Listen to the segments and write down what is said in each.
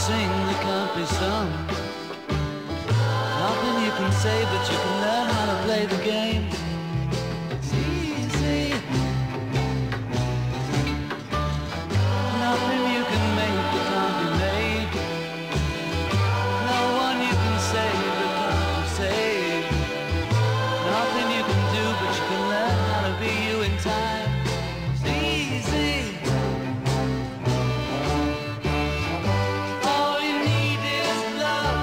sing that can't be sung. Nothing you can say, but you can learn how to play the game. It's easy. Nothing you can make that can't be made. No one you can save that can't be saved. Nothing you can do, but you can learn how to be you in time. It's easy. All you need is love.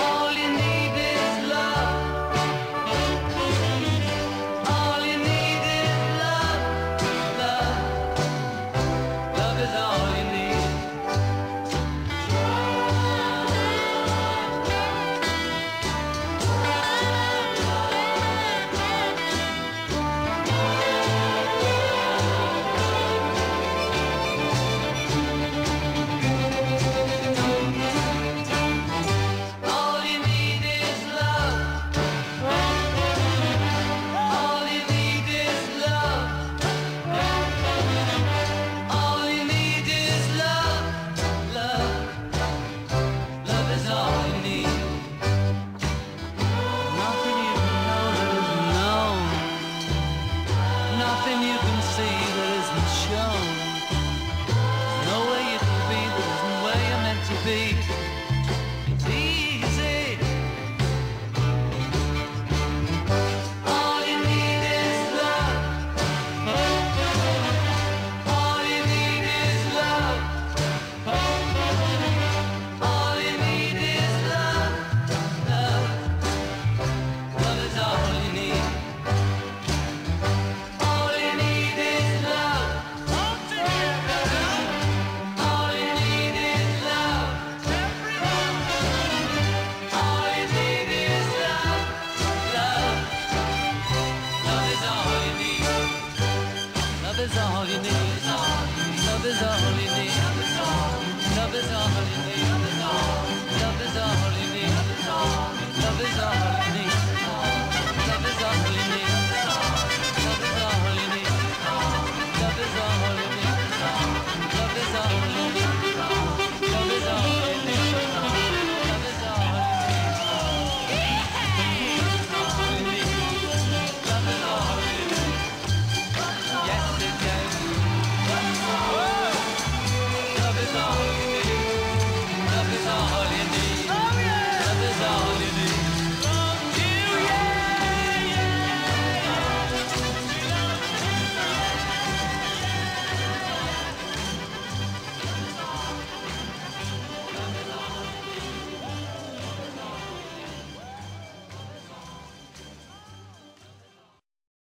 All you need is love. All you need is love. Love. Love is all you need. All you need is love. All you need is love. All you need is love. Love. Love is all you need. Nothing you can know that isn't known. Nothing you can see that isn't shown. No way you can be that isn't where you're meant to be. It's easy. All you need is love. All you need is love. All you need is love. Love. Love is all you need. All you need is love. All you need is love. All you need is love. Love. Love is all you need. Love is all you need. Love is all you need. Love is all you need. Love is all you need. Love is all you need.